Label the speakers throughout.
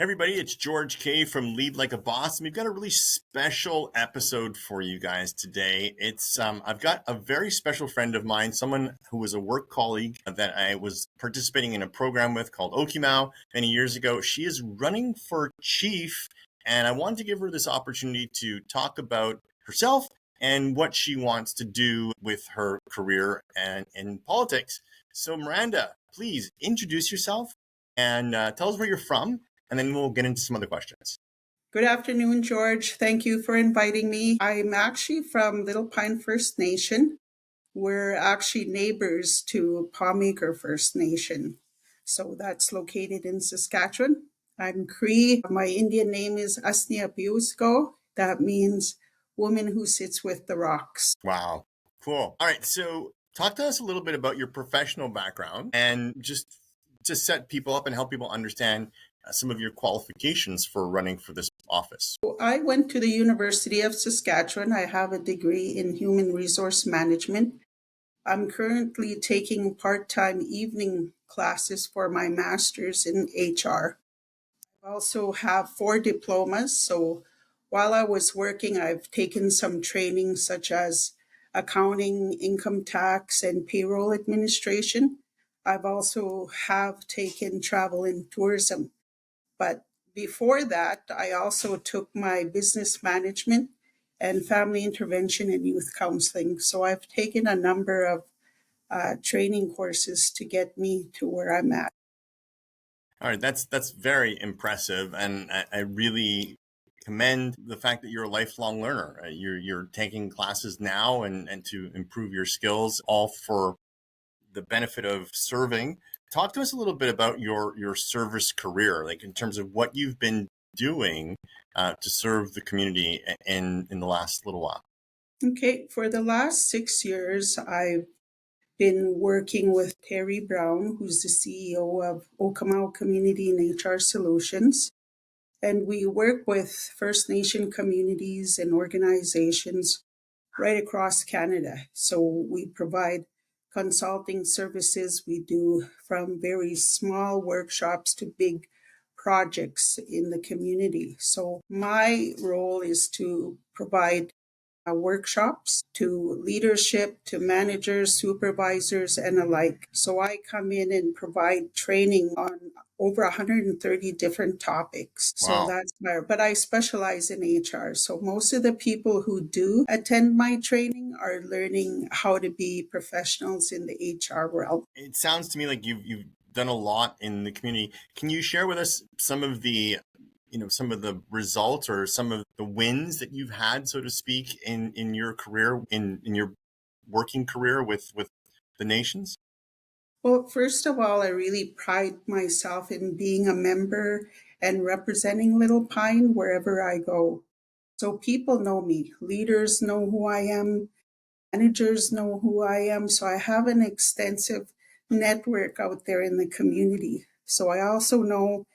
Speaker 1: Everybody, it's George K from Lead Like a Boss, and we've got a really special episode for you guys today. It's I've got a very special friend of mine, someone who was a work colleague that I was participating in a program with called Okimau many years ago. She is running for chief, and I wanted to give her this opportunity to talk about herself and what she wants to do with her career and in politics. So, Miranda, please introduce yourself and tell us where you're from, and then we'll get into some other questions.
Speaker 2: Good afternoon, George. Thank you for inviting me. I'm actually from Little Pine First Nation. We're actually neighbors to Pawmaker First Nation. So that's located in Saskatchewan. I'm Cree. My Indian name is Asnia Piusko. That means woman who sits with the rocks.
Speaker 1: Wow. Cool. All right. So talk to us a little bit about your professional background and just to set people up and help people understand some of your qualifications for running for this office.
Speaker 2: I went to the University of Saskatchewan. I have a degree in human resource management. I'm currently taking part-time evening classes for my master's in HR. I also have 4 diplomas. So while I was working, I've taken some training such as accounting, income tax, and payroll administration. I've also have taken travel and tourism. But before that, I also took my business management and family intervention and youth counseling. So I've taken a number of training courses to get me to where I'm at.
Speaker 1: All right, that's very impressive, and I really commend the fact that you're a lifelong learner. You're taking classes now and to improve your skills, all for the benefit of serving. Talk to us a little bit about your service career, like in terms of what you've been doing to serve the community in the last little while.
Speaker 2: Okay, for the last 6 years, I've been working with Terry Brown, who's the CEO of Okimau Community and HR Solutions. And we work with First Nation communities and organizations right across Canada. So we provide consulting services. We do from very small workshops to big projects in the community. So my role is to provide workshops to leadership, to managers, supervisors, and alike. So I come in and provide training on over 130 different topics. So
Speaker 1: Wow.
Speaker 2: that's but I specialize in HR. So most of the people who do attend my training are learning how to be professionals in the HR realm.
Speaker 1: It sounds to me like you've done a lot in the community. Can you share with us some of the results or some of the wins that you've had, so to speak, in your career, in your working career with the nations?
Speaker 2: Well, first of all, I really pride myself in being a member and representing Little Pine wherever I go. So people know me, leaders know who I am, managers know who I am. So I have an extensive network out there in the community. So I also know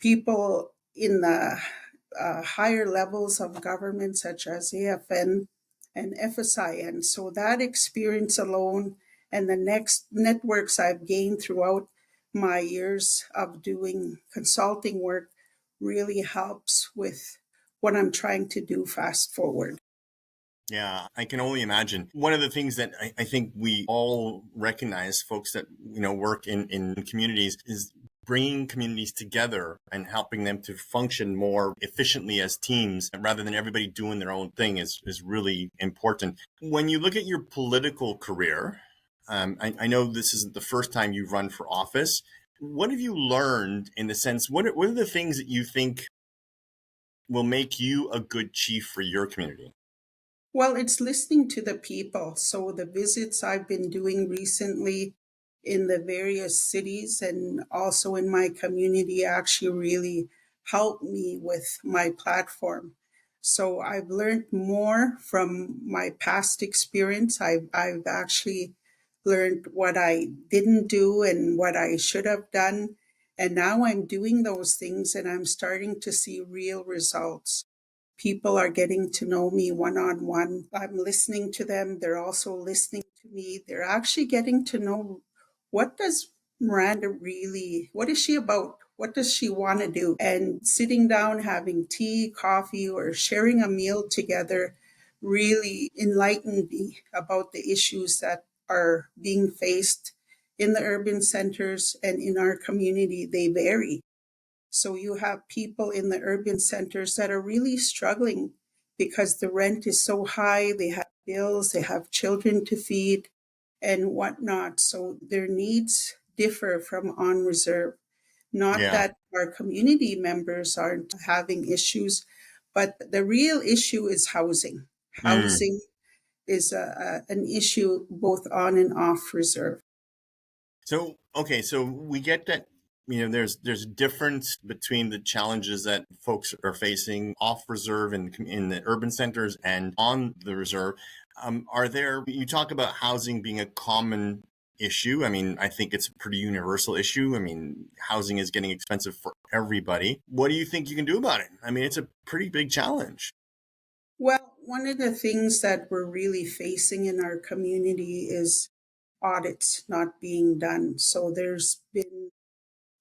Speaker 2: people in the higher levels of government, such as AFN and FSIN. So that experience alone and the next networks I've gained throughout my years of doing consulting work really helps with what I'm trying to do fast forward.
Speaker 1: Yeah, I can only imagine. One of the things that I think we all recognize, folks that work in communities, is bringing communities together and helping them to function more efficiently as teams rather than everybody doing their own thing is really important. When you look at your political career, I know this isn't the first time you've run for office. What have you learned in the sense, what are the things that you think will make you a good chief for your community?
Speaker 2: Well, it's listening to the people. So the visits I've been doing recently in the various cities and also in my community actually really helped me with my platform. So I've learned more from my past experience. I've actually learned what I didn't do and what I should have done. And now I'm doing those things and I'm starting to see real results. People are getting to know me one on one. I'm listening to them. They're also listening to me. They're actually getting to know what does Miranda really, what is she about? What does she want to do? And sitting down, having tea, coffee, or sharing a meal together really enlightened me about the issues that are being faced in the urban centers and in our community. They vary. So you have people in the urban centers that are really struggling because the rent is so high, they have bills, they have children to feed and whatnot. So their needs differ from on reserve. Not
Speaker 1: Yeah.
Speaker 2: that our community members aren't having issues, but the real issue is housing.
Speaker 1: Mm.
Speaker 2: Housing is an issue both on and off reserve.
Speaker 1: So, okay, so we get that, there's a difference between the challenges that folks are facing off reserve and in the urban centers and on the reserve. You talk about housing being a common issue. I mean, I think it's a pretty universal issue. I mean, housing is getting expensive for everybody. What do you think you can do about it? I mean, it's a pretty big challenge.
Speaker 2: Well, one of the things that we're really facing in our community is audits not being done. So there's been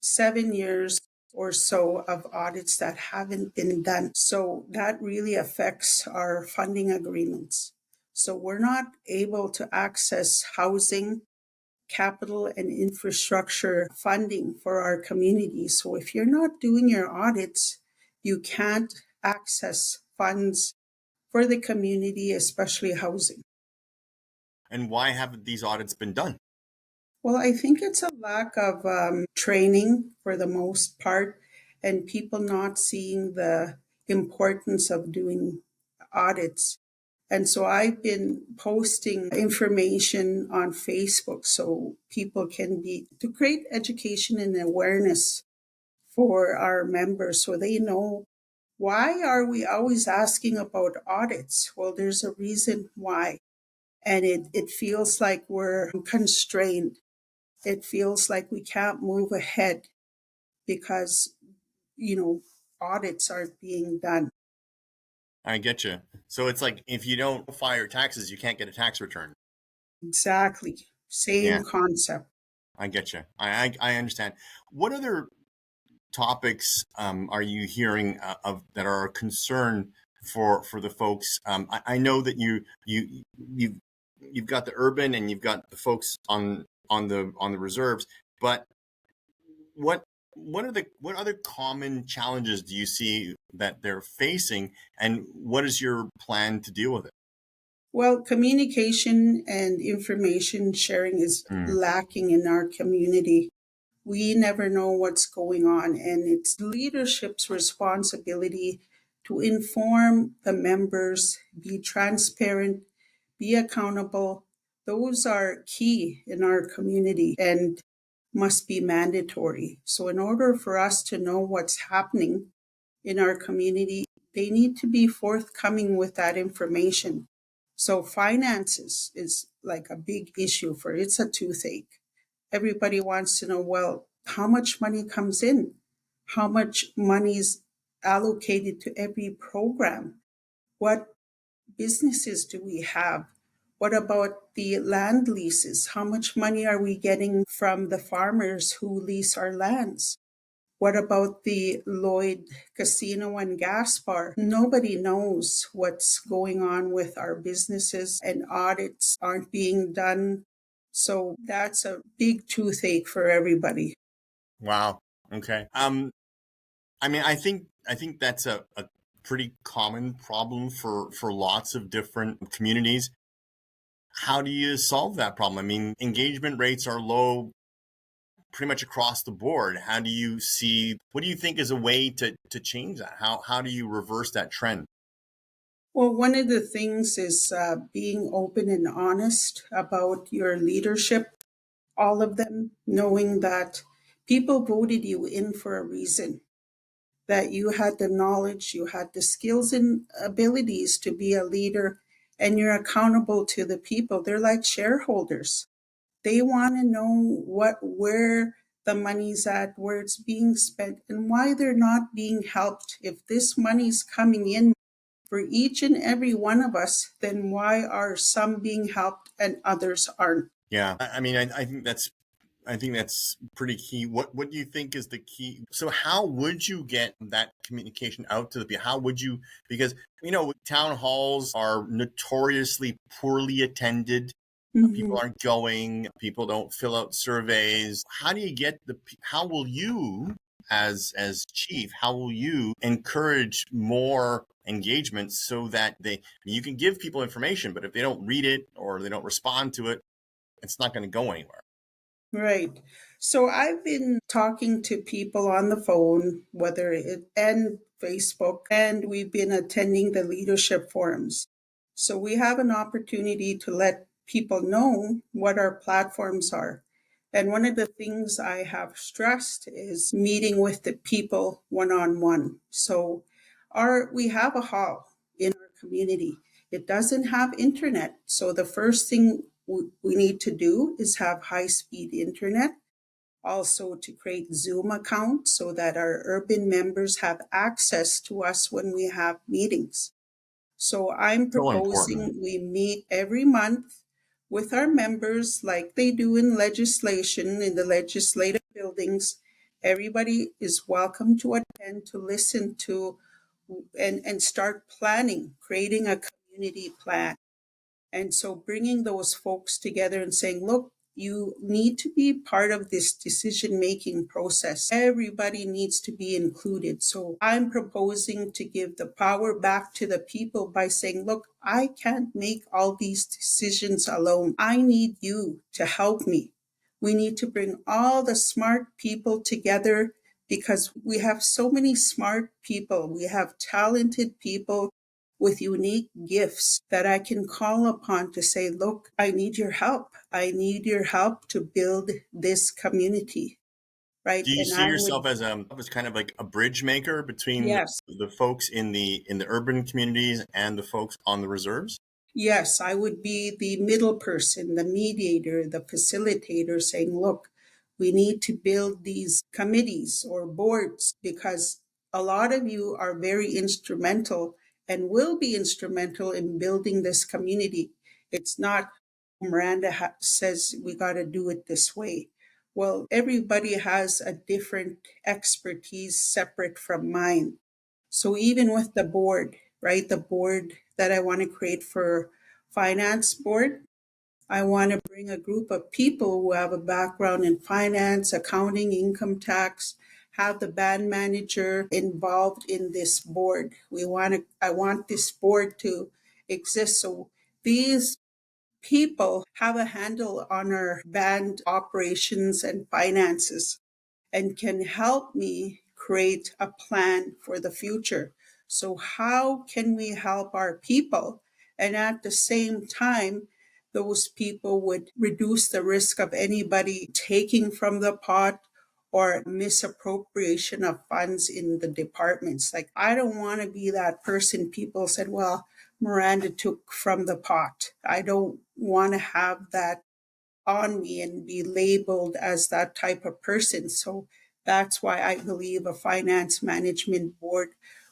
Speaker 2: 7 years or so of audits that haven't been done. So that really affects our funding agreements. So we're not able to access housing, capital, and infrastructure funding for our community. So if you're not doing your audits, you can't access funds for the community, especially housing.
Speaker 1: And why haven't these audits been done?
Speaker 2: Well, I think it's a lack of training for the most part, and people not seeing the importance of doing audits. And so I've been posting information on Facebook so people can be to create education and awareness for our members so they know why are we always asking about audits? Well, there's a reason why. And it feels like we're constrained. It feels like we can't move ahead because, you know, audits aren't being done.
Speaker 1: I get you. So it's like if you don't file your taxes, you can't get a tax return.
Speaker 2: Exactly.
Speaker 1: Yeah,
Speaker 2: Same concept.
Speaker 1: I get you. I understand. What other topics are you hearing of that are a concern for the folks? I know that you've you've got the urban and you've got the folks on the reserves, but what what other common challenges do you see that they're facing, and what is your plan to deal with it?
Speaker 2: Well, communication and information sharing is
Speaker 1: Mm.
Speaker 2: lacking in our community. We never know what's going on, and it's leadership's responsibility to inform the members, be transparent, be accountable. Those are key in our community and must be mandatory. So, in order for us to know what's happening in our community, they need to be forthcoming with that information. So, finances is like a big issue for it's a toothache. Everybody wants to know, well, how much money comes in? How much money is allocated to every program? What businesses do we have? What about the land leases? How much money are we getting from the farmers who lease our lands? What about the Lloyd Casino and Gas Bar? Nobody knows what's going on with our businesses, and audits aren't being done. So that's a big toothache for everybody.
Speaker 1: Wow. Okay. I mean, I think that's a pretty common problem for lots of different communities. How do you solve that problem? I mean, engagement rates are low pretty much across the board. How do you see, what do you think is a way to change that? How do you reverse that trend?
Speaker 2: Well, one of the things is being open and honest about your leadership, all of them, knowing that people voted you in for a reason, that you had the knowledge, you had the skills and abilities to be a leader, and you're accountable to the people. They're like shareholders. They want to know where the money's at, where it's being spent, and why they're not being helped. If this money's coming in for each and every one of us, then why are some being helped and others aren't?
Speaker 1: Yeah. I mean, I think that's I think that's pretty key. What do you think is the key? So how would you get that communication out to the people? How would you, because town halls are notoriously poorly attended. People
Speaker 2: Mhm.
Speaker 1: aren't going, people don't fill out surveys. How do you get how will you, as chief, how will you encourage more engagement so that you can give people information, but if they don't read it or they don't respond to it, it's not going to go anywhere.
Speaker 2: Right. So I've been talking to people on the phone, whether it and Facebook, and we've been attending the leadership forums. So we have an opportunity to let people know what our platforms are. And one of the things I have stressed is meeting with the people one on one. So we have a hall in our community. It doesn't have internet. So the first thing we need to do is have high speed internet. Also, to create Zoom accounts so that our urban members have access to us when we have meetings. So I'm
Speaker 1: So important.
Speaker 2: proposing we meet every month with our members like they do in legislation in the legislative buildings. Everybody is welcome to attend to listen to and start planning, creating a community plan. And so bringing those folks together and saying, look, you need to be part of this decision making process. Everybody needs to be included. So I'm proposing to give the power back to the people by saying, look, I can't make all these decisions alone. I need you to help me. We need to bring all the smart people together because we have so many smart people. We have talented people with unique gifts that I can call upon to say, look, I need your help. I need your help to build this community, right?
Speaker 1: Do you
Speaker 2: And
Speaker 1: see
Speaker 2: I would,
Speaker 1: yourself as kind of like a bridge maker between
Speaker 2: yes,
Speaker 1: the folks in the urban communities and the folks on the reserves?
Speaker 2: yes, I would be the middle person, the mediator, the facilitator saying, look, we need to build these committees or boards because a lot of you are very instrumental and will be instrumental in building this community. It's not Miranda says we got to do it this way. Well, everybody has a different expertise separate from mine. So even with the board, right, the board that I want to create for finance board, I want to bring a group of people who have a background in finance, accounting, income tax, have the band manager involved in this board. I want this board to exist. So these people have a handle on our band operations and finances and can help me create a plan for the future. So, how can we help our people? And at the same time, those people would reduce the risk of anybody taking from the pot or misappropriation of funds in the departments. Like, I don't want to be that person people said, well, Miranda took from the pot. I don't want to have that on me and be labeled as that type of person. So that's why I believe a finance management board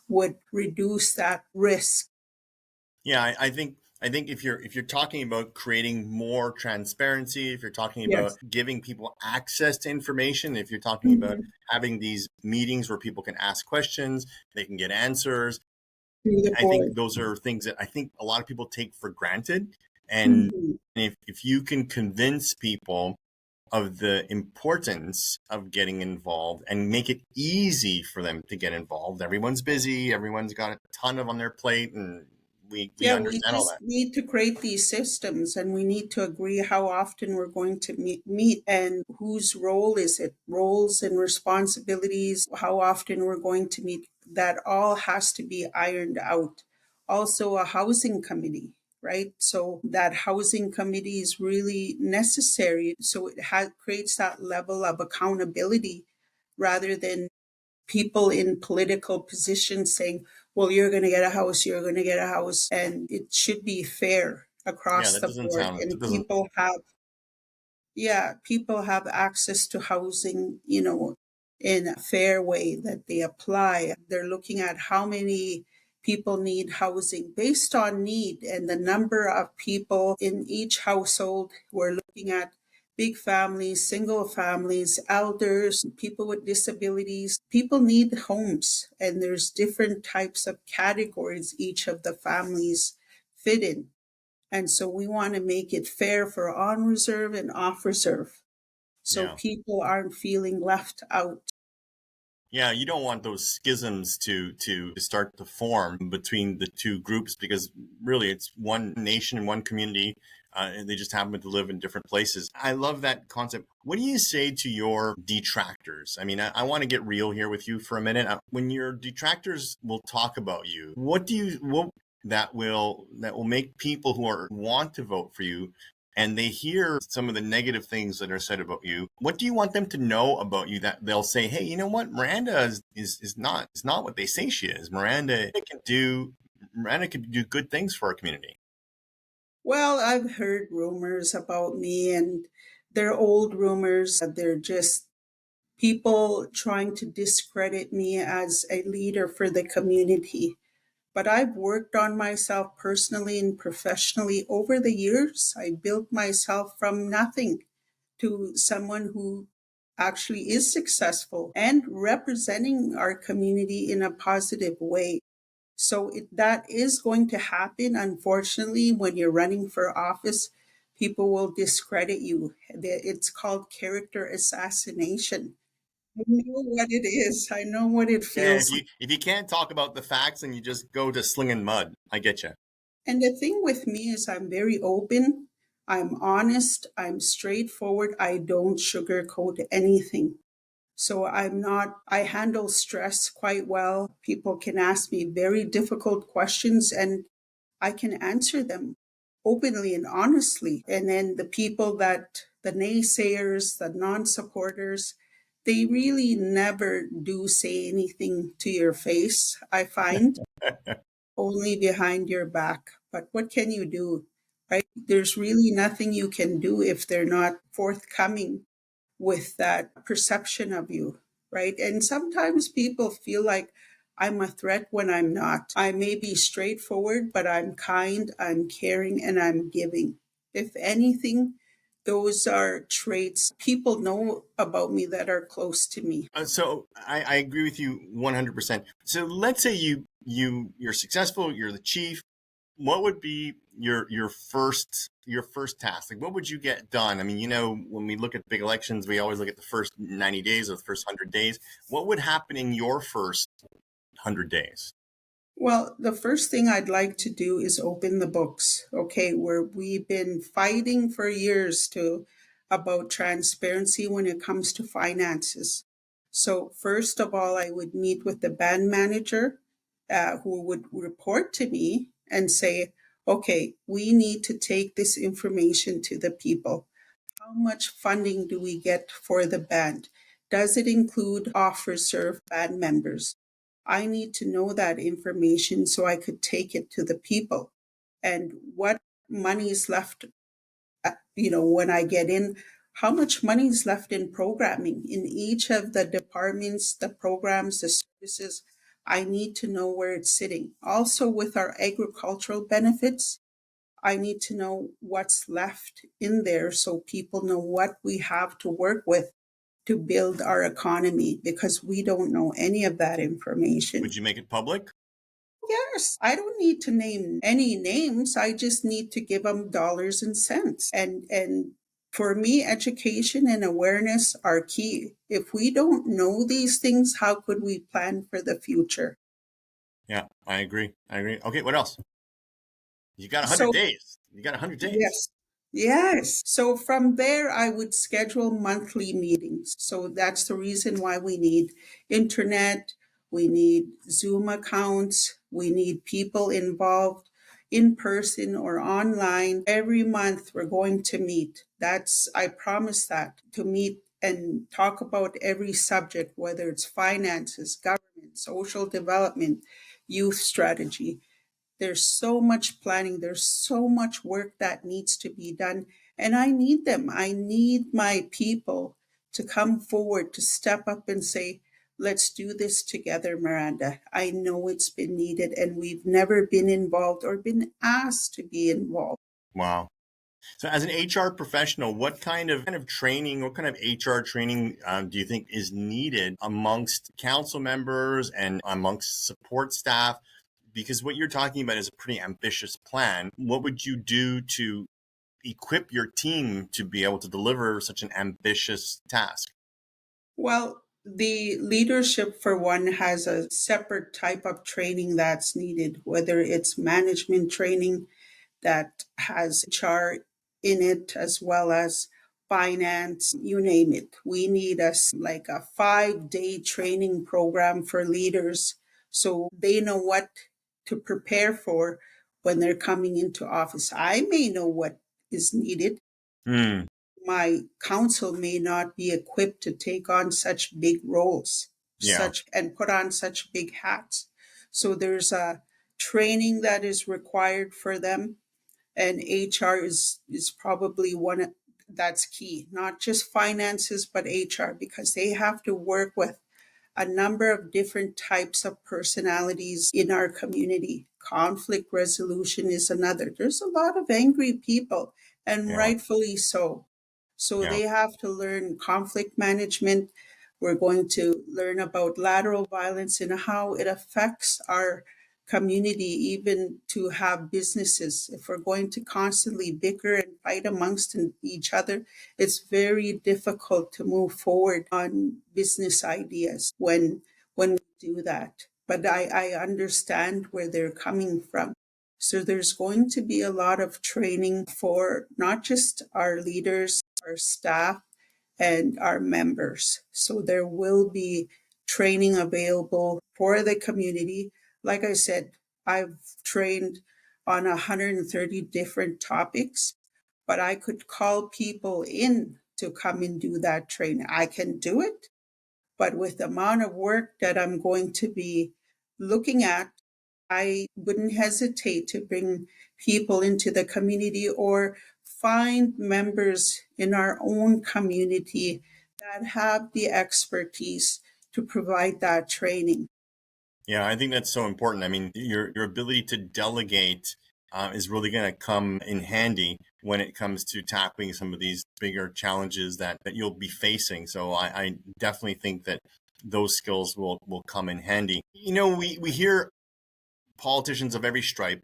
Speaker 2: would reduce that risk.
Speaker 1: Yeah, I think if you're talking about creating more transparency, if you're talking about
Speaker 2: Yes.
Speaker 1: giving people access to information, if you're talking about
Speaker 2: Mhm.
Speaker 1: having these meetings where people can ask questions, they can get answers,
Speaker 2: Through the
Speaker 1: I think
Speaker 2: board.
Speaker 1: those are things that I think a lot of people take for granted. And
Speaker 2: Mhm.
Speaker 1: if you can convince people of the importance of getting involved and make it easy for them to get involved. Everyone's busy, everyone's got a ton of on their plate, and we
Speaker 2: Yeah, we
Speaker 1: understand all
Speaker 2: just
Speaker 1: that.
Speaker 2: need to create these systems and we need to agree how often we're going to meet and whose role is it, roles and responsibilities, how often we're going to meet. That all has to be ironed out. Also, a housing committee, right? So, that housing committee is really necessary. So, creates that level of accountability rather than people in political positions saying, well, you're going to get a house, you're going to get a house. And it should be fair
Speaker 1: Yeah,
Speaker 2: across
Speaker 1: that
Speaker 2: the
Speaker 1: doesn't
Speaker 2: board.
Speaker 1: sound that
Speaker 2: And
Speaker 1: doesn't
Speaker 2: people have access to housing, in a fair way that they apply. They're looking at how many people need housing based on need and the number of people in each household. We're looking at big families, single families, elders, people with disabilities. People need homes, and there's different types of categories each of the families fit in. And so we want to make it fair for on reserve and off reserve so
Speaker 1: Yeah.
Speaker 2: people aren't feeling left out.
Speaker 1: Yeah, you don't want those schisms to start to form between the two groups, because really it's one nation and one community. And they just happen to live in different places. I love that concept. What do you say to your detractors? I mean, I want to get real here with you for a minute. When your detractors will talk about you, what that will make people who want to vote for you, and they hear some of the negative things that are said about you, what do you want them to know about you that they'll say, hey, you know what, Miranda is not what they say she is. Miranda can do good things for our community.
Speaker 2: Well, I've heard rumors about me, and they're old rumors. They're just people trying to discredit me as a leader for the community. But I've worked on myself personally and professionally over the years. I built myself from nothing to someone who actually is successful and representing our community in a positive way. So that is going to happen. Unfortunately, when you're running for office, people will discredit you. It's called character assassination. I know what it is. I know what it
Speaker 1: Yeah, if
Speaker 2: feels like.
Speaker 1: you can't talk about the facts and you just go to slinging mud, I get you.
Speaker 2: And the thing with me is I'm very open. I'm honest. I'm straightforward. I don't sugarcoat anything. So I handle stress quite well. People can ask me very difficult questions and I can answer them openly and honestly. And then the naysayers, the non supporters, they really never do say anything to your face, I find, only behind your back. But what can you do, right? There's really nothing you can do if they're not forthcoming with that perception of you, right? And sometimes people feel like I'm a threat when I'm not. I may be straightforward, but I'm kind, I'm caring, and I'm giving. If anything, those are traits people know about me that are close to me.
Speaker 1: So I agree with you 100%. So let's say you're successful, you're the chief. What would be your first task? Like, what would you get done? I mean, when we look at big elections, we always look at the first 90 days or the first 100 days. What would happen in your first 100 days?
Speaker 2: Well, the first thing I'd like to do is open the books, okay, where we've been fighting for years to about transparency when it comes to finances. So, first of all, I would meet with the band manager who would report to me and say, okay, we need to take this information to the people. How much funding do we get for the band? Does it include off reserve band members? I need to know that information so I could take it to the people. And what money is left, when I get in, how much money is left in programming in each of the departments, the programs, the services. I need to know where it's sitting. Also, with our agricultural benefits, I need to know what's left in there so people know what we have to work with to build our economy because we don't know any of that information.
Speaker 1: Would you make it public?
Speaker 2: Yes, I don't need to name any names. I just need to give them dollars and cents. And for me, education and awareness are key. If we don't know these things, how could we plan for the future?
Speaker 1: Yeah, I agree. I agree. Okay, what else? You got 100
Speaker 2: So
Speaker 1: days. You got 100 days.
Speaker 2: yes. Yes. So from there, I would schedule monthly meetings. So that's the reason why we need internet, we need Zoom accounts, we need people involved in person or online. Every month, we're going to meet. I promise that, to meet and talk about every subject, whether it's finances, government, social development, youth strategy. There's so much planning, there's so much work that needs to be done. And I need them. I need my people to come forward, to step up and say, let's do this together, Miranda. I know it's been needed and we've never been involved or been asked to be involved.
Speaker 1: Wow. So, as an HR professional, what kind of training, what kind of HR training do you think is needed amongst council members and amongst support staff? Because what you're talking about is a pretty ambitious plan. What would you do to equip your team to be able to deliver such an ambitious task?
Speaker 2: Well, the leadership, for one, has a separate type of training that's needed, whether it's management training that has HR in it, as well as finance, you name it. We need like a 5-day training program for leaders so they know what to prepare for when they're coming into office. I may know what is needed.
Speaker 1: Hmm.
Speaker 2: My council may not be equipped to take on such big roles,
Speaker 1: Yeah.
Speaker 2: such and put on such big hats. So there's a training that is required for them, and HR is probably one that's key. Not just finances, but HR, because they have to work with a number of different types of personalities in our community. Conflict resolution is another. There's a lot of angry people, and
Speaker 1: Yeah.
Speaker 2: rightfully so. So
Speaker 1: Yeah.
Speaker 2: they have to learn conflict management. We're going to learn about lateral violence and how it affects our community, even to have businesses. If we're going to constantly bicker and fight amongst each other, it's very difficult to move forward on business ideas when we do that. But I understand where they're coming from. So there's going to be a lot of training for not just our leaders, our staff, and our members. So there will be training available for the community. Like I said, I've trained on 130 different topics, but I could call people in to come and do that training. I can do it, but with the amount of work that I'm going to be looking at, I wouldn't hesitate to bring people into the community or find members in our own community that have the expertise to provide that training.
Speaker 1: Yeah, I think that's so important. I mean, your ability to delegate is really going to come in handy when it comes to tackling some of these bigger challenges that you'll be facing. So I definitely think that those skills will come in handy. You know, we hear politicians of every stripe,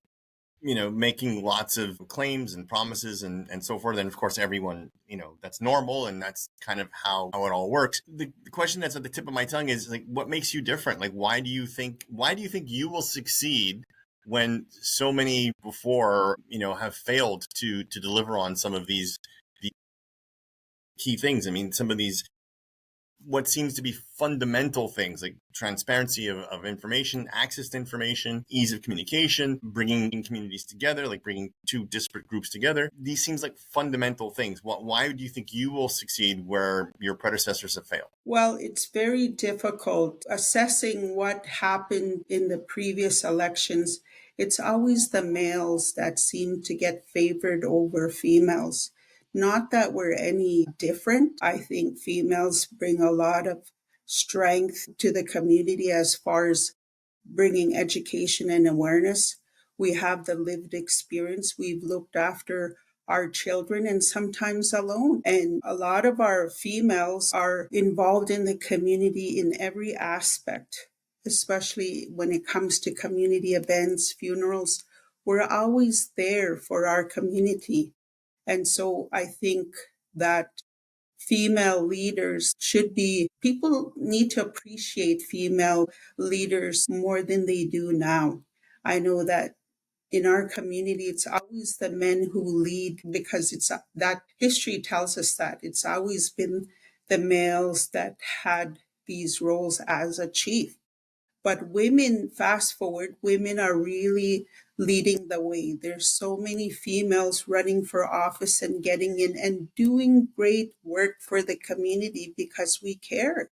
Speaker 1: you know, making lots of claims and promises and so forth. And of course, everyone, you know, that's normal and that's kind of how it all works. The question that's at the tip of my tongue is like, what makes you different? Like, why do you think you will succeed when so many before, you know, have failed to deliver on some of the key things? I mean, some of these what seems to be fundamental things like transparency of information, access to information, ease of communication, bringing communities together, like bringing two disparate groups together. These seems like fundamental things. Why do you think you will succeed where your predecessors have failed?
Speaker 2: Well, it's very difficult assessing what happened in the previous elections. It's always the males that seem to get favored over females. Not that we're any different. I think females bring a lot of strength to the community as far as bringing education and awareness. We have the lived experience. We've looked after our children and sometimes alone. And a lot of our females are involved in the community in every aspect, especially when it comes to community events, funerals. We're always there for our community. And so I think that female leaders should be, people need to appreciate female leaders more than they do now. I know that in our community, it's always the men who lead because it's that history tells us that it's always been the males that had these roles as a chief. But women, fast forward, women are really leading the way. There's so many females running for office and getting in and doing great work for the community because we care.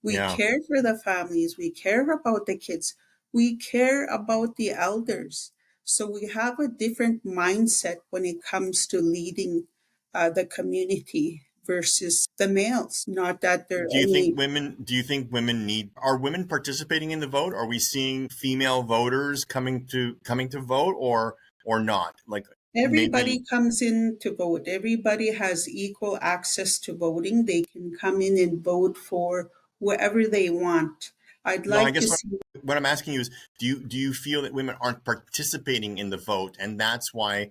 Speaker 2: We
Speaker 1: Yeah.
Speaker 2: care for the families. We care about the kids. We care about the elders. So we have a different mindset when it comes to leading the community versus the males. Not that they're any.
Speaker 1: Do you think women need, are women participating in the vote? Are we seeing female voters coming to vote or not? Like,
Speaker 2: Everybody
Speaker 1: maybe
Speaker 2: comes in to vote. Everybody has equal access to voting. They can come in and vote for whoever they want. I'd
Speaker 1: no, I
Speaker 2: like to
Speaker 1: guess
Speaker 2: see.
Speaker 1: what I'm asking you is, do you feel that women aren't participating in the vote, and that's why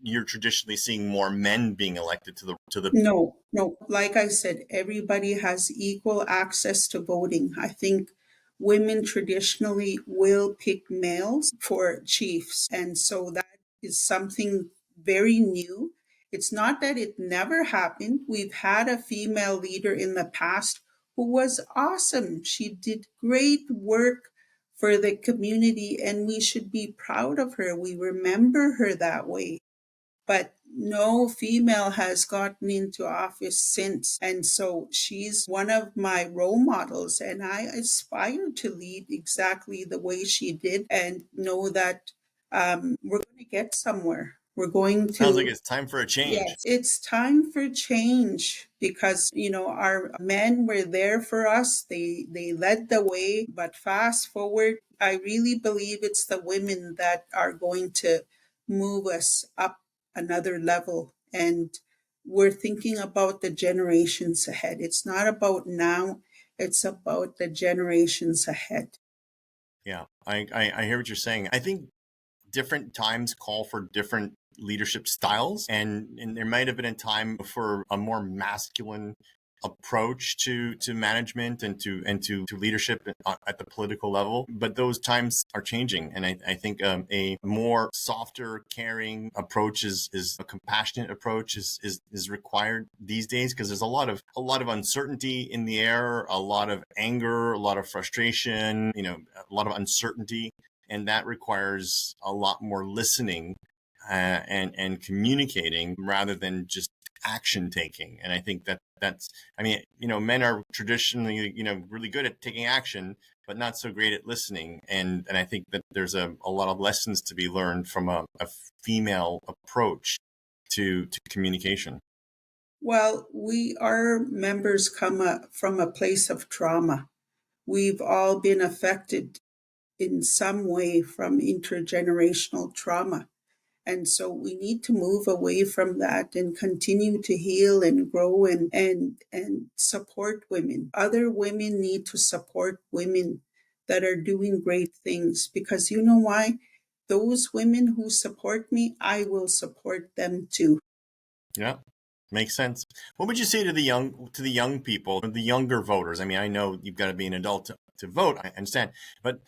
Speaker 1: you're traditionally seeing more men being elected to the
Speaker 2: No, no. Like I said, everybody has equal access to voting. I think women traditionally will pick males for chiefs. And so that is something very new. It's not that it never happened. We've had a female leader in the past who was awesome. She did great work for the community, and we should be proud of her. We remember her that way, but no female has gotten into office since. And so she's one of my role models, and I aspire to lead exactly the way she did and know that we're going to get somewhere. We're going
Speaker 1: sounds like
Speaker 2: to.
Speaker 1: it's time for a change.
Speaker 2: Yes, it's time for change because our men were there for us. They led the way, but fast forward, I really believe it's the women that are going to move us up another level, and we're thinking about the generations ahead. It's not about now, it's about the generations ahead.
Speaker 1: Yeah, I hear what you're saying. I think different times call for different leadership styles, and there might have been a time for a more masculine approach to management and to leadership at the political level, but those times are changing, and I think a more softer, caring approach is a compassionate approach is required these days, because there's a lot of uncertainty in the air, a lot of anger, a lot of frustration, a lot of uncertainty, and that requires a lot more listening and communicating rather than just action taking. And I think that's, I mean, men are traditionally, really good at taking action, but not so great at listening. And I think that there's a lot of lessons to be learned from a female approach to communication.
Speaker 2: Well, our members come from a place of trauma. We've all been affected in some way from intergenerational trauma. And so we need to move away from that and continue to heal and grow and support women. Other women need to support women that are doing great things, because you know why? Those women who support me, I will support them too.
Speaker 1: Yeah. Makes sense. What would you say to the young people, the younger voters? I mean, I know you've got to be an adult to vote. I understand, but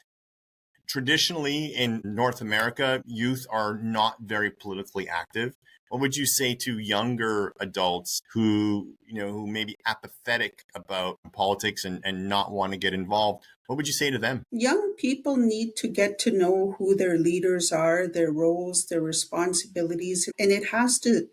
Speaker 1: traditionally in North America, youth are not very politically active. What would you say to younger adults who may be apathetic about politics and not want to get involved? What would you say to them?
Speaker 2: Young people need to get to know who their leaders are, their roles, their responsibilities, and it has to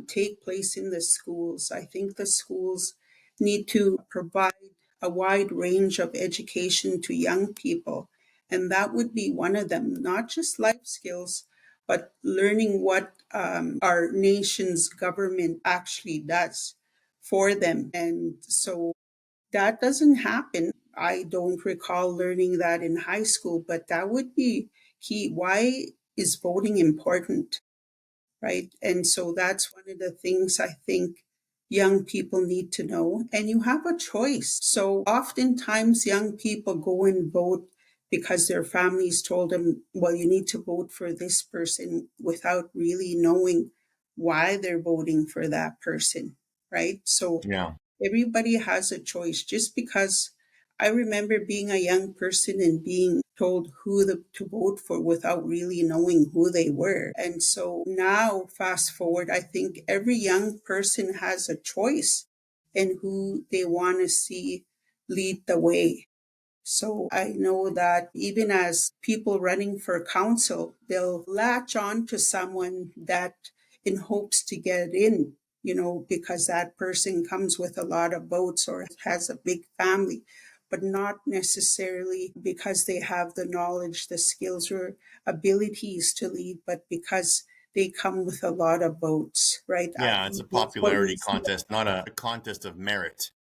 Speaker 2: take place in the schools. I think the schools need to provide a wide range of education to young people, and that would be one of them, not just life skills, but learning what our nation's government actually does for them. And so that doesn't happen. I don't recall learning that in high school, but that would be key. Why is voting important, right? And so that's one of the things I think young people need to know. And you have a choice. So oftentimes young people go and vote because their families told them, well, you need to vote for this person, without really knowing why they're voting for that person, right? So
Speaker 1: Yeah.
Speaker 2: everybody has a choice. Just because I remember being a young person and being told to vote for without really knowing who they were. And so now, fast forward, I think every young person has a choice in who they want to see lead the way. So I know that even as people running for council, they'll latch on to someone that in hopes to get in, because that person comes with a lot of votes or has a big family, but not necessarily because they have the knowledge, the skills, or abilities to lead, but because they come with a lot of votes, right? I
Speaker 1: Yeah, it's a
Speaker 2: think that's what we
Speaker 1: popularity
Speaker 2: see.
Speaker 1: contest, not a contest of merit.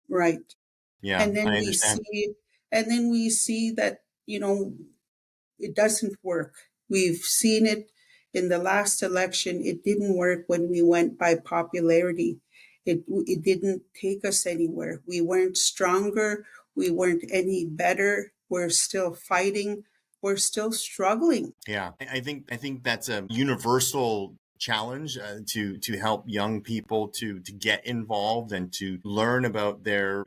Speaker 2: Right.
Speaker 1: Yeah,
Speaker 2: And then
Speaker 1: I
Speaker 2: we
Speaker 1: understand.
Speaker 2: see, that, it doesn't work. We've seen it in the last election, it didn't work when we went by popularity. It didn't take us anywhere. We weren't stronger. We weren't any better. We're still fighting. We're still struggling.
Speaker 1: Yeah, I think that's a universal challenge to help young people to get involved and to learn about their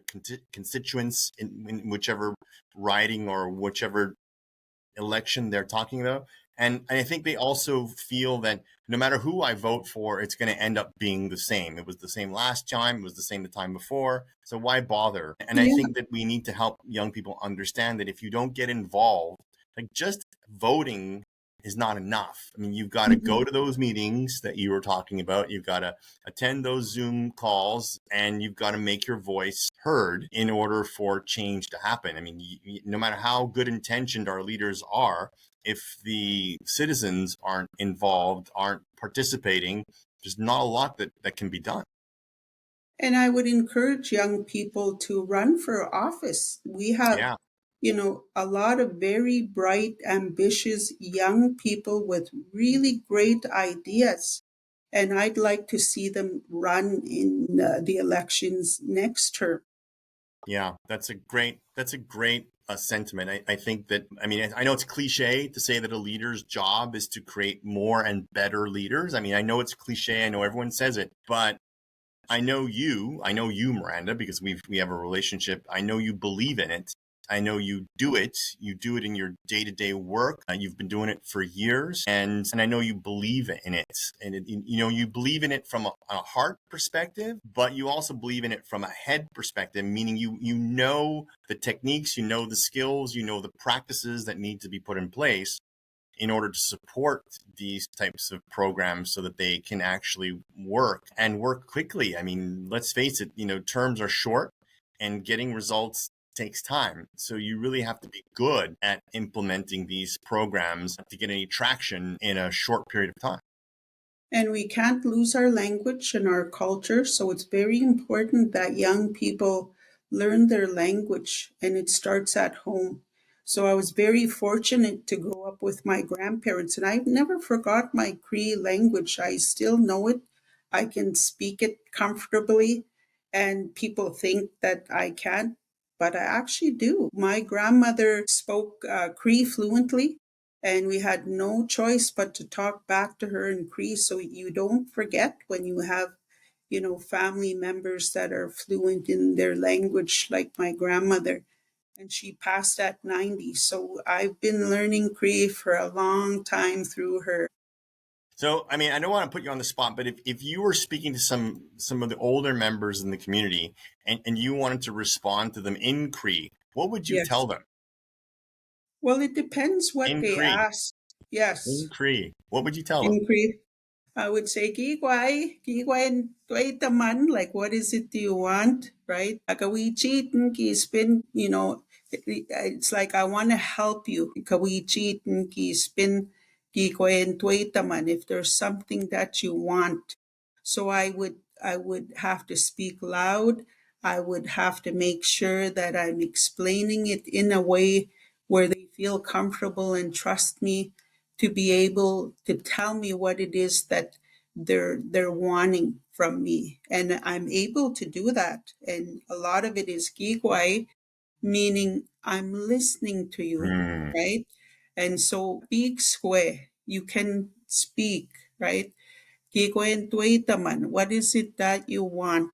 Speaker 1: constituents in whichever riding or whichever election they're talking about. And I think they also feel that no matter who I vote for, it's going to end up being the same. It was the same last time, it was the same the time before. So why bother? And I
Speaker 2: Yeah.
Speaker 1: think that we need to help young people understand that if you don't get involved, like just voting is not enough. I mean, you've got to go to those meetings that you were talking about. You've got to attend those Zoom calls, and you've got to make your voice heard in order for change to happen. I mean, no matter how good intentioned our leaders are, if the citizens aren't involved, aren't participating, there's not a lot that can be done.
Speaker 2: And I would encourage young people to run for office. We have,
Speaker 1: Yeah.
Speaker 2: a lot of very bright, ambitious young people with really great ideas. And I'd like to see them run in the elections next term.
Speaker 1: Yeah, that's a great sentiment. I think that, I mean, I know it's cliche to say that a leader's job is to create more and better leaders. I mean, I know it's cliche. I know everyone says it, but I know you, Miranda, because we have a relationship. I know you believe in it. I know you do it. You do it in your day-to-day work. You've been doing it for years, and I know you believe in it. And you believe in it from a heart perspective, but you also believe in it from a head perspective, meaning you know the techniques, you know the skills, you know the practices that need to be put in place in order to support these types of programs so that they can actually work and work quickly. I mean, let's face it, terms are short and getting results takes time. So you really have to be good at implementing these programs to get any traction in a short period of time.
Speaker 2: And we can't lose our language and our culture. So it's very important that young people learn their language, and it starts at home. So I was very fortunate to grow up with my grandparents, and I've never forgot my Cree language. I still know it. I can speak it comfortably, and people think that I can't, but I actually do. My grandmother spoke Cree fluently, and we had no choice but to talk back to her in Cree, so you don't forget when you have family members that are fluent in their language, like my grandmother, and she passed at 90. So I've been learning Cree for a long time through her.
Speaker 1: So, I mean, I don't want to put you on the spot, but if you were speaking to some of the older members in the community and you wanted to respond to them in Cree, what would you
Speaker 2: Yes.
Speaker 1: tell them?
Speaker 2: Well, it depends what
Speaker 1: In
Speaker 2: they
Speaker 1: Cree.
Speaker 2: ask. Yes,
Speaker 1: In Cree. What would you tell them?
Speaker 2: in Cree. I would say, Kigwai, wait a man, like, what is it do you want, right? Like, we cheat and spin, it's like, I want to help you. We cheat and spin, wait a man, if there's something that you want. So I would have to speak loud. I would have to make sure that I'm explaining it in a way where they feel comfortable and trust me to be able to tell me what it is that they're wanting from me, and I'm able to do that. And a lot of it is gigwai, meaning I'm listening to you,
Speaker 1: Hmm.
Speaker 2: right? And so big square, you can speak, right? Gigwai taman, what is it that you want?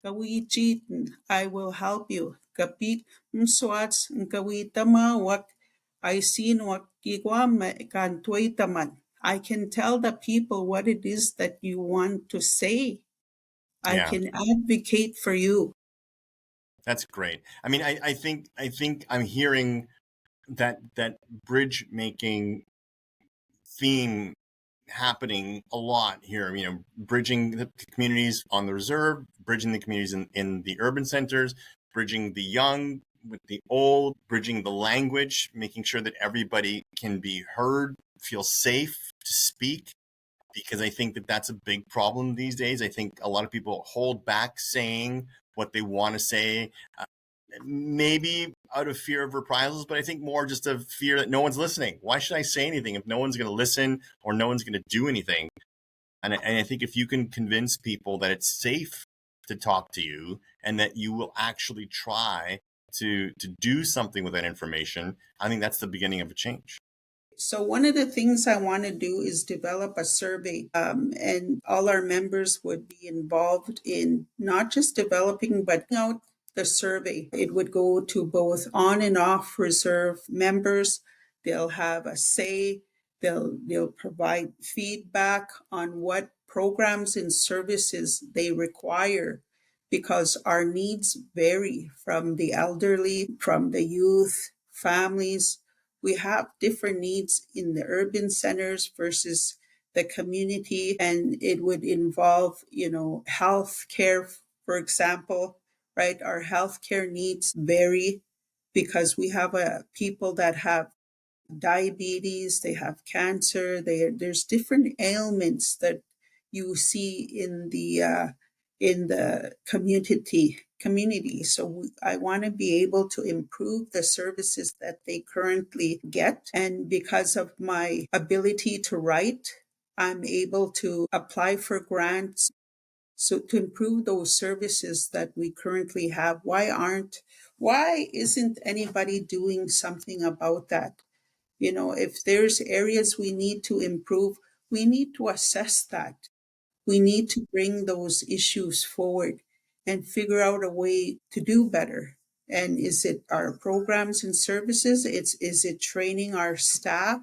Speaker 2: Kawichitin, I will help you. Kapit mswats kawitama wak I seen wak kigwama kan taman. I can tell the people what it is that you want to say. I
Speaker 1: Yeah,
Speaker 2: can advocate for you.
Speaker 1: that's great. I mean, I think I'm hearing that bridge making theme happening a lot here. Bridging the communities on the reserve, bridging the communities in the urban centers, bridging the young with the old, bridging the language, making sure that everybody can be heard, feel safe to speak. Because I think that that's a big problem these days. I think a lot of people hold back saying what they want to say maybe out of fear of reprisals, but I think more just of fear that no one's listening. Why should I say anything if no one's going to listen or no one's going to do anything? And I think if you can convince people that it's safe to talk to you and that you will actually try to do something with that information, I think that's the beginning of a change.
Speaker 2: So, one of the things I want to do is develop a survey, and all our members would be involved in not just developing, but out the survey. It would go to both on and off reserve members. They'll have a say. They'll provide feedback on what programs and services they require, because our needs vary from the elderly, from the youth, families. We have different needs in the urban centers versus the community, and it would involve, health care, for example, right? Our healthcare needs vary because we have people that have diabetes, they have cancer, there's different ailments that you see in the community. So I want to be able to improve the services that they currently get, and because of my ability to write, I'm able to apply for grants, so to improve those services that we currently have. Why isn't anybody doing something about that? If there's areas we need to improve, we need to assess that. We need to bring those issues forward and figure out a way to do better. And is it our programs and services? Is it training our staff?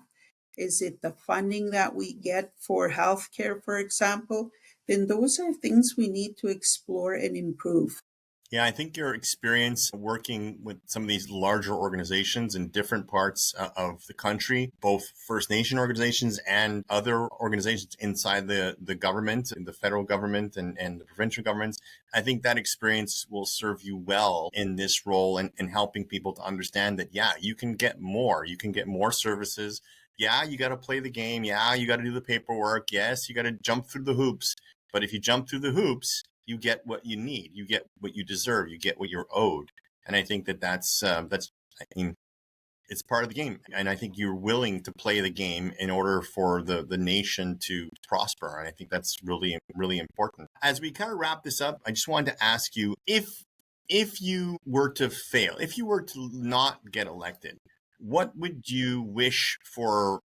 Speaker 2: Is it the funding that we get for healthcare, for example? Then those are things we need to explore and improve.
Speaker 1: Yeah, I think your experience working with some of these larger organizations in different parts of the country, both First Nation organizations and other organizations inside the government, the federal government and the provincial governments, I think that experience will serve you well in this role and helping people to understand that, yeah, you can get more. You can get more services. Yeah, you got to play the game. Yeah, you got to do the paperwork. Yes, you got to jump through the hoops. But if you jump through the hoops, you get what you need, you get what you deserve, you get what you're owed. And I think that's I mean, it's part of the game. And I think you're willing to play the game in order for the nation to prosper. And I think that's really, really important. As we kind of wrap this up, I just wanted to ask you if you were to fail, if you were to not get elected, what would you wish for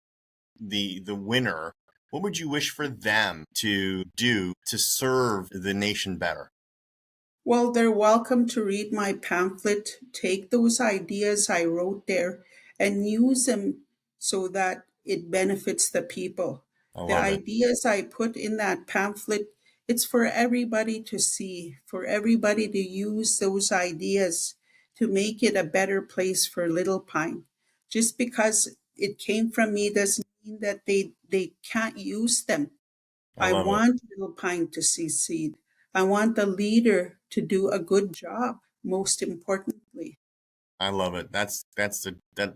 Speaker 1: the winner? What would you wish for them to do to serve the nation better?
Speaker 2: Well, they're welcome to read my pamphlet, take those ideas I wrote there, and use them so that it benefits the people.
Speaker 1: I
Speaker 2: The
Speaker 1: love it.
Speaker 2: ideas I put in that pamphlet, it's for everybody to see, for everybody to use those ideas to make it a better place for Little Pine. Just because it came from me doesn't mean that they can't use them.
Speaker 1: I
Speaker 2: I
Speaker 1: love it.
Speaker 2: want Little Pine to succeed. I want the leader to do a good job, most importantly.
Speaker 1: I love it. That's that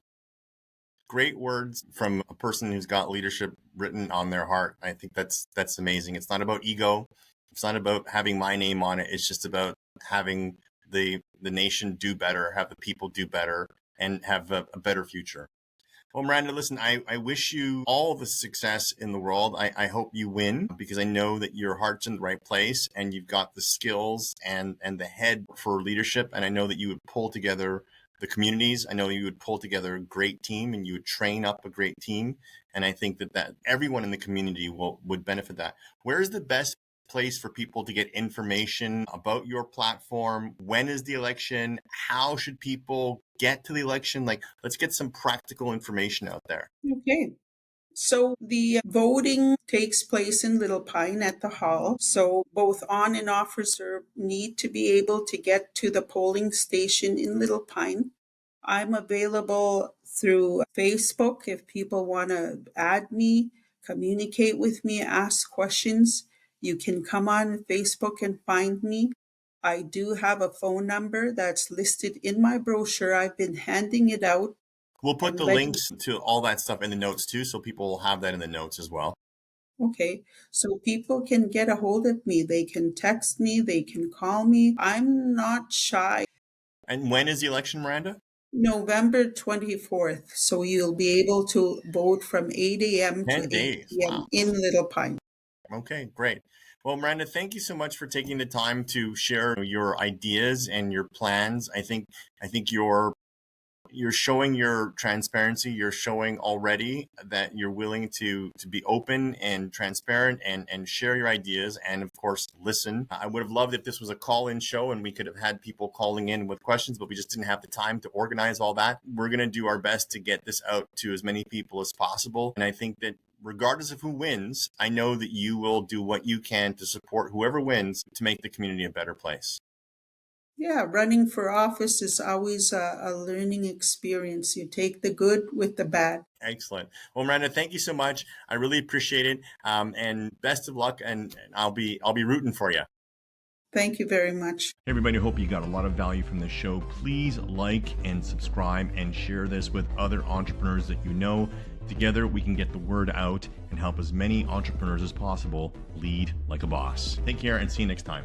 Speaker 1: great words from a person who's got leadership written on their heart. I think that's amazing. It's not about ego. It's not about having my name on it. It's just about having the nation do better, have the people do better, and have a better future. Well, Miranda, listen, I wish you all the success in the world. I hope you win because I know that your heart's in the right place and you've got the skills and the head for leadership. And I know that you would pull together the communities. I know you would pull together a great team and you would train up a great team. And I think that everyone in the community would benefit that. Where's the best place for people to get information about your platform? When is the election? How should people get to the election? Like, let's get some practical information out there.
Speaker 2: Okay. So the voting takes place in Little Pine at the hall. So both on and off reserve need to be able to get to the polling station in Little Pine. I'm available through Facebook if people want to add me, communicate with me, ask questions. You can come on Facebook and find me. I do have a phone number that's listed in my brochure. I've been handing it out
Speaker 1: We'll put
Speaker 2: and
Speaker 1: the
Speaker 2: letting.
Speaker 1: links to all that stuff in the notes too, so people will have that in the notes as well.
Speaker 2: Okay, so people can get a hold of me. They can text me, they can call me. I'm not shy.
Speaker 1: And when is the election, Miranda?
Speaker 2: November 24th. So you'll be able to vote from 8 a.m. to
Speaker 1: 10
Speaker 2: 8
Speaker 1: days.
Speaker 2: p.m.
Speaker 1: Wow.
Speaker 2: in Little Pine.
Speaker 1: Okay, great. Well, Miranda, thank you so much for taking the time to share your ideas and your plans. I think you're showing your transparency. You're showing already that you're willing to be open and transparent and share your ideas and of course listen. I would have loved if this was a call-in show and we could have had people calling in with questions, but we just didn't have the time to organize all that. We're going to do our best to get this out to as many people as possible. And I think that regardless of who wins, I know that you will do what you can to support whoever wins to make the community a better place.
Speaker 2: Yeah, running for office is always a learning experience. You take the good with the bad.
Speaker 1: Excellent. Well, Miranda, thank you so much. I really appreciate it. And best of luck. And I'll be rooting for you.
Speaker 2: Thank you very much.
Speaker 1: Hey everybody, hope you got a lot of value from this show. Please like and subscribe and share this with other entrepreneurs that you know. Together, we can get the word out and help as many entrepreneurs as possible lead like a boss. Take care and see you next time.